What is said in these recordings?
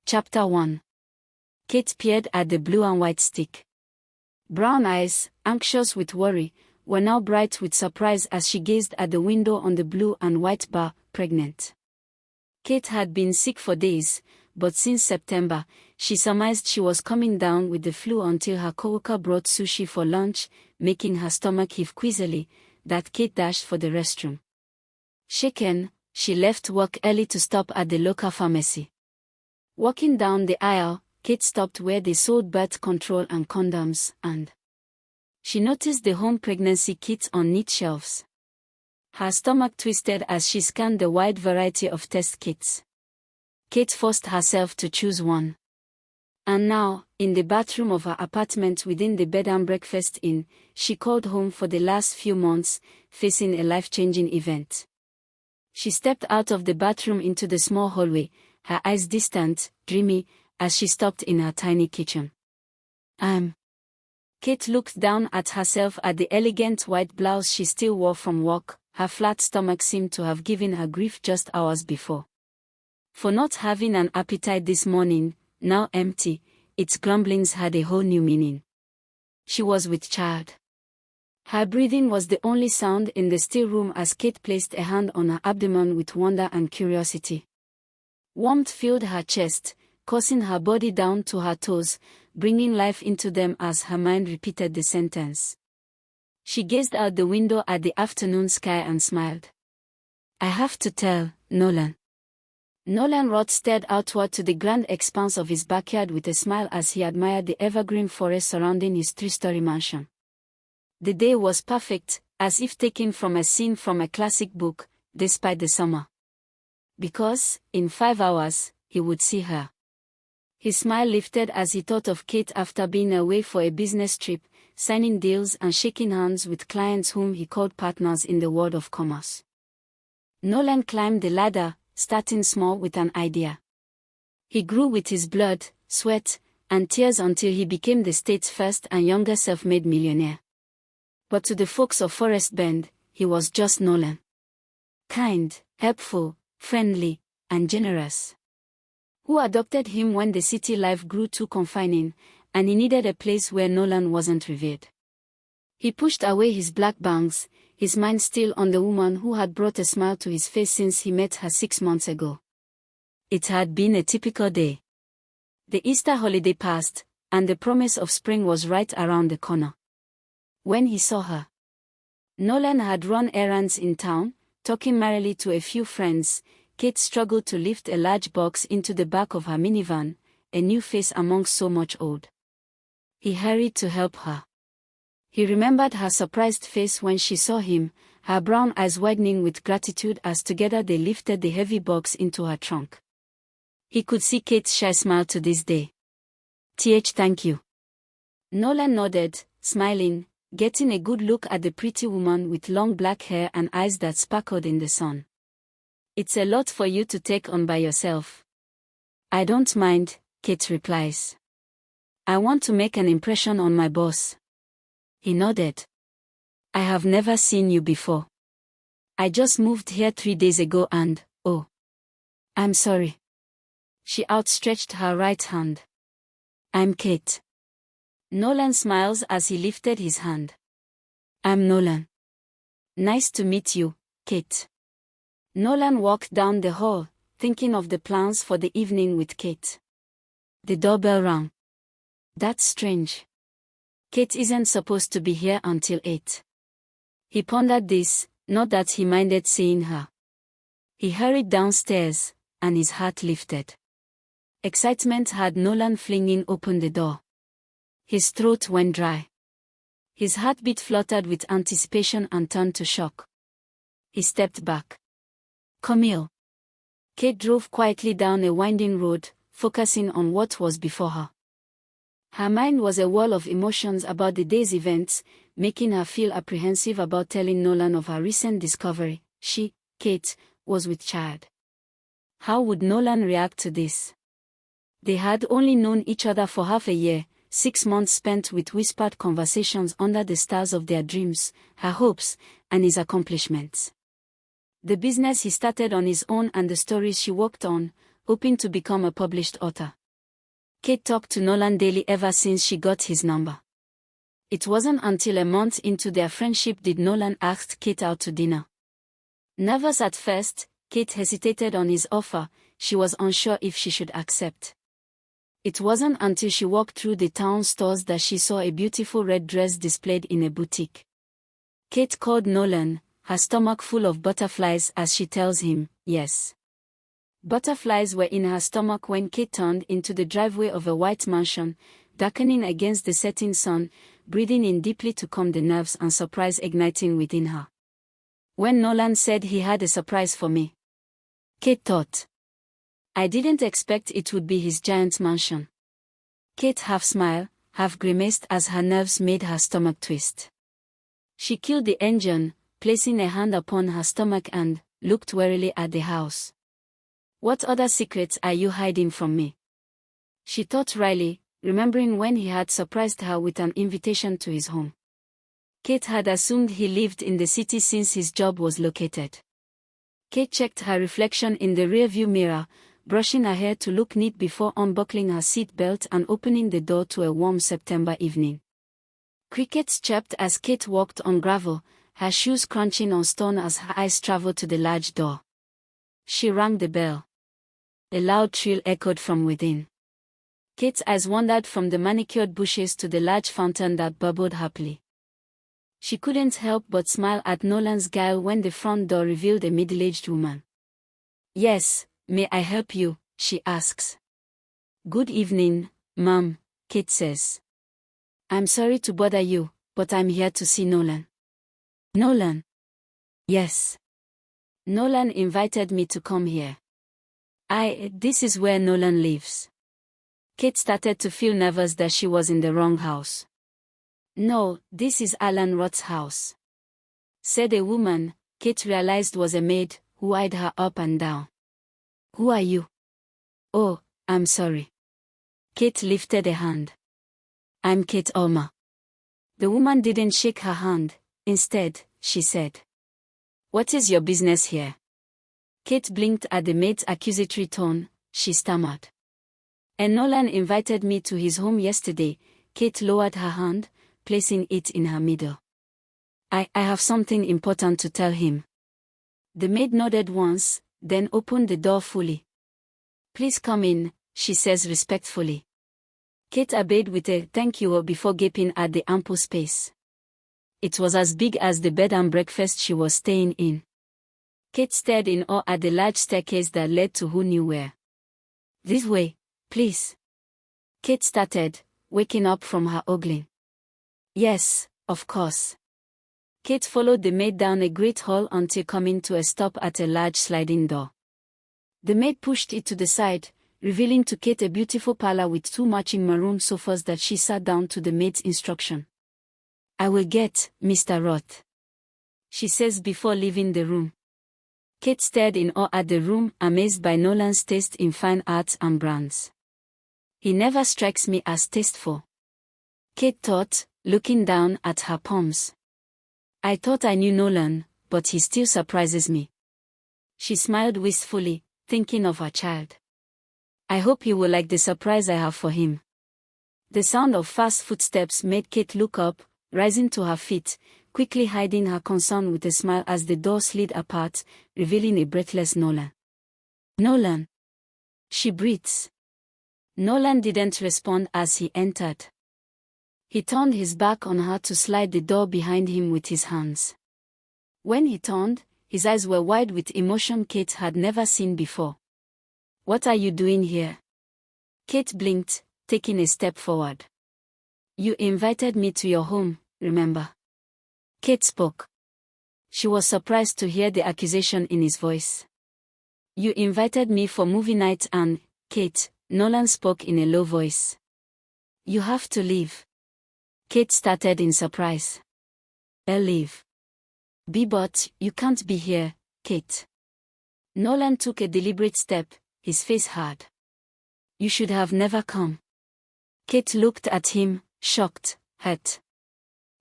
Chapter 1. Kate peered at the blue and white stick. Brown eyes, anxious with worry, were now bright with surprise as she gazed at the window on the blue and white bar, pregnant. Kate had been sick for days, but since September, she surmised she was coming down with the flu until her coworker brought sushi for lunch, making her stomach heave queasily, that Kate dashed for the restroom. Shaken, she left work early to stop at the local pharmacy. Walking down the aisle, Kate stopped where they sold birth control and condoms, and she noticed the home pregnancy kits on neat shelves. Her stomach twisted as she scanned the wide variety of test kits. Kate forced herself to choose one. And now, in the bathroom of her apartment within the bed and breakfast inn, she called home for the last few months, facing a life-changing event. She stepped out of the bathroom into the small hallway, her eyes distant, dreamy, as she stopped in her tiny kitchen. Kate looked down at herself at the elegant white blouse she still wore from work. Her flat stomach seemed to have given her grief just hours before. For not having an appetite this morning, now empty, its grumblings had a whole new meaning. She was with child. Her breathing was the only sound in the still room as Kate placed a hand on her abdomen with wonder and curiosity. Warmth filled her chest, causing her body down to her toes, bringing life into them as her mind repeated the sentence. She gazed out the window at the afternoon sky and smiled. "I have to tell, Nolan." Nolan Roth stared outward to the grand expanse of his backyard with a smile as he admired the evergreen forest surrounding his 3-story mansion. The day was perfect, as if taken from a scene from a classic book, despite the summer. Because, in 5 hours, he would see her. His smile lifted as he thought of Kate after being away for a business trip, signing deals and shaking hands with clients whom he called partners in the world of commerce. Nolan climbed the ladder, starting small with an idea. He grew with his blood, sweat, and tears until he became the state's first and youngest self-made millionaire. But to the folks of Forest Bend, he was just Nolan. Kind, helpful, friendly, and generous. Who adopted him when the city life grew too confining, and he needed a place where Nolan wasn't revered. He pushed away his black bangs, his mind still on the woman who had brought a smile to his face since he met her 6 months ago. It had been a typical day. The Easter holiday passed, and the promise of spring was right around the corner. When he saw her, Nolan had run errands in town, talking merrily to a few friends. Kate struggled to lift a large box into the back of her minivan, a new face amongst so much old. He hurried to help her. He remembered her surprised face when she saw him, her brown eyes widening with gratitude as together they lifted the heavy box into her trunk. He could see Kate's shy smile to this day. Thank you." Nolan nodded, smiling, getting a good look at the pretty woman with long black hair and eyes that sparkled in the sun. "It's a lot for you to take on by yourself." "I don't mind," Kate replies. "I want to make an impression on my boss." He nodded. "I have never seen you before. I just moved here 3 days ago and, oh. I'm sorry." She outstretched her right hand. "I'm Kate." Nolan smiles as he lifted his hand. "I'm Nolan." "Nice to meet you, Kate." Nolan walked down the hall, thinking of the plans for the evening with Kate. The doorbell rang. That's strange. Kate isn't supposed to be here until 8. He pondered this, not that he minded seeing her. He hurried downstairs, and his heart lifted. Excitement had Nolan flinging open the door. His throat went dry. His heartbeat fluttered with anticipation and turned to shock. He stepped back. "Camille." Kate drove quietly down a winding road, focusing on what was before her. Her mind was a whirl of emotions about the day's events, making her feel apprehensive about telling Nolan of her recent discovery. She, Kate, was with child. How would Nolan react to this? They had only known each other for half a year, 6 months spent with whispered conversations under the stars of their dreams, her hopes, and his accomplishments. The business he started on his own and the stories she worked on, hoping to become a published author. Kate talked to Nolan daily ever since she got his number. It wasn't until a month into their friendship did Nolan ask Kate out to dinner. Nervous at first, Kate hesitated on his offer. She was unsure if she should accept. It wasn't until she walked through the town stores that she saw a beautiful red dress displayed in a boutique. Kate called Nolan, her stomach full of butterflies as she tells him, yes. Butterflies were in her stomach when Kate turned into the driveway of a white mansion, darkening against the setting sun, breathing in deeply to calm the nerves and surprise igniting within her. When Nolan said he had a surprise for me, Kate thought, I didn't expect it would be his giant mansion. Kate half smiled, half grimaced as her nerves made her stomach twist. She killed the engine, placing a hand upon her stomach and looked warily at the house. What other secrets are you hiding from me? She thought wryly, remembering when he had surprised her with an invitation to his home. Kate had assumed he lived in the city since his job was located. Kate checked her reflection in the rearview mirror, brushing her hair to look neat before unbuckling her seat belt and opening the door to a warm September evening. Crickets chirped as Kate walked on gravel, her shoes crunching on stone as her eyes traveled to the large door. She rang the bell. A loud trill echoed from within. Kate's eyes wandered from the manicured bushes to the large fountain that bubbled happily. She couldn't help but smile at Nolan's guile when the front door revealed a middle-aged woman. Yes, may I help you? She asks. Good evening, ma'am, Kate says. I'm sorry to bother you, but I'm here to see Nolan. Nolan? Yes. Nolan invited me to come here. This is where Nolan lives. Kate started to feel nervous that she was in the wrong house. No, this is Nolan Roth's house, said a woman Kate realized was a maid, who eyed her up and down. Who are you? Oh, I'm sorry. Kate lifted a hand. I'm Kate Alma. The woman didn't shake her hand. Instead, she said, what is your business here? Kate blinked at the maid's accusatory tone. She stammered. And Nolan invited me to his home yesterday. Kate lowered her hand, placing it in her middle. I have something important to tell him. The maid nodded once, then opened the door fully. Please come in, she says respectfully. Kate obeyed with a thank you before gaping at the ample space. It was as big as the bed and breakfast she was staying in. Kate stared in awe at the large staircase that led to who knew where. This way, please. Kate started, waking up from her ogling. Yes, of course. Kate followed the maid down a great hall until coming to a stop at a large sliding door. The maid pushed it to the side, revealing to Kate a beautiful parlor with 2 matching maroon sofas that she sat down to the maid's instruction. I will get, Mr. Roth, she says before leaving the room. Kate stared in awe at the room, amazed by Nolan's taste in fine arts and brands. He never strikes me as tasteful, Kate thought, looking down at her palms. I thought I knew Nolan, but he still surprises me. She smiled wistfully, thinking of her child. I hope he will like the surprise I have for him. The sound of fast footsteps made Kate look up, rising to her feet, quickly hiding her concern with a smile as the door slid apart, revealing a breathless Nolan. Nolan! She breathes. Nolan didn't respond as he entered. He turned his back on her to slide the door behind him with his hands. When he turned, his eyes were wide with emotion Kate had never seen before. What are you doing here? Kate blinked, taking a step forward. You invited me to your home, remember? Kate spoke. She was surprised to hear the accusation in his voice. You invited me for movie night and, Kate, Nolan spoke in a low voice. You have to leave. Kate started in surprise. I'll leave. But you can't be here, Kate. Nolan took a deliberate step, his face hard. You should have never come. Kate looked at him, shocked, hurt.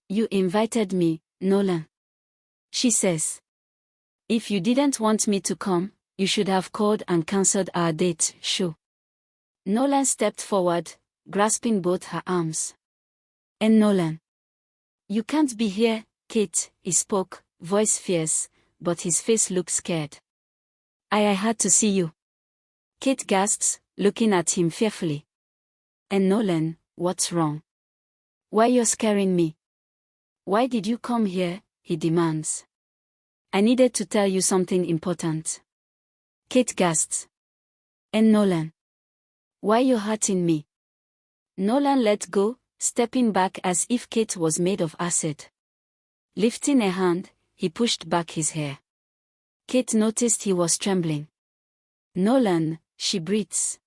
You invited me, Nolan, she says. If you didn't want me to come, You should have called and cancelled our date, shoo. Nolan stepped forward, grasping both her arms. And Nolan. You can't be here, Kate, he spoke, voice fierce, but his face looked scared. I had to see you. Kate gasped, looking at him fearfully. And Nolan, what's wrong? Why you're scaring me? Why did you come here? He demands. I needed to tell you something important. Kate gasped. And Nolan. Why you hurting me? Nolan let go, stepping back as if Kate was made of acid. Lifting a hand, he pushed back his hair. Kate noticed he was trembling. Nolan, she breathes.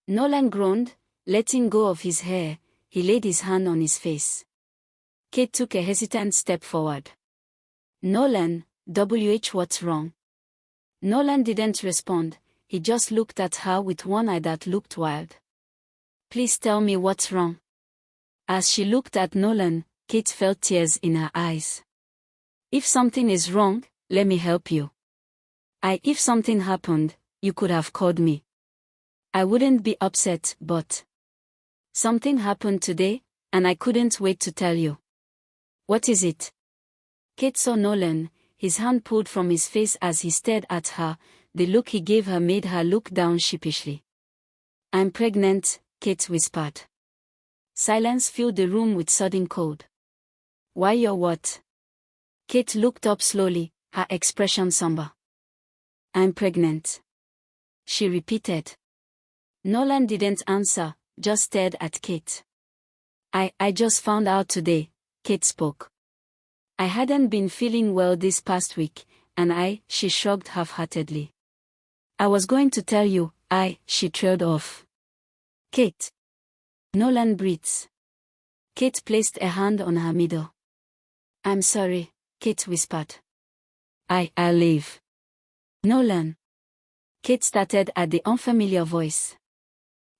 Nolan groaned, letting go of his hair. He laid his hand on his face. Kate took a hesitant step forward. Nolan, what's wrong? Nolan didn't respond, he just looked at her with one eye that looked wild. Please tell me what's wrong. As she looked at Nolan, Kate felt tears in her eyes. If something is wrong, let me help you. If something happened, you could have called me. I wouldn't be upset, but something happened today, and I couldn't wait to tell you. What is it? Kate saw Nolan, his hand pulled from his face as he stared at her. The look he gave her made her look down sheepishly. I'm pregnant, Kate whispered. Silence filled the room with sudden cold. Why you're what? Kate looked up slowly, her expression somber. I'm pregnant. She repeated. Nolan didn't answer, just stared at Kate. I just found out today, Kate spoke. I hadn't been feeling well this past week, and she shrugged half-heartedly. I was going to tell you, she trailed off. Kate. Nolan breathes. Kate placed a hand on her middle. I'm sorry, Kate whispered. I'll leave. Nolan. Kate started at the unfamiliar voice.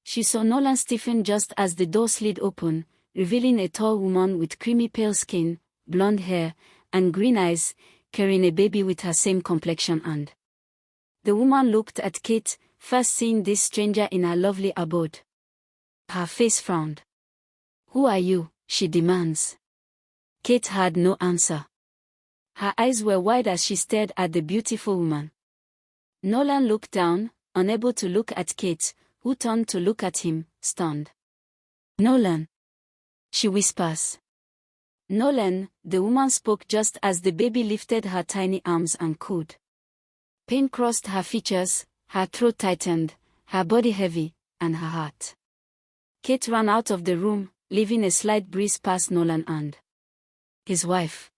She saw Nolan stiffen just as the door slid open, revealing a tall woman with creamy pale skin, blonde hair, and green eyes, carrying a baby with her same complexion and. The woman looked at Kate, first seeing this stranger in her lovely abode. Her face frowned. Who are you? She demands. Kate had no answer. Her eyes were wide as she stared at the beautiful woman. Nolan looked down, unable to look at Kate, who turned to look at him, stunned. Nolan. She whispers. Nolan, the woman spoke just as the baby lifted her tiny arms and cooed. Pain crossed her features, her throat tightened, her body heavy, and her heart. Kate ran out of the room, leaving a slight breeze past Nolan and his wife.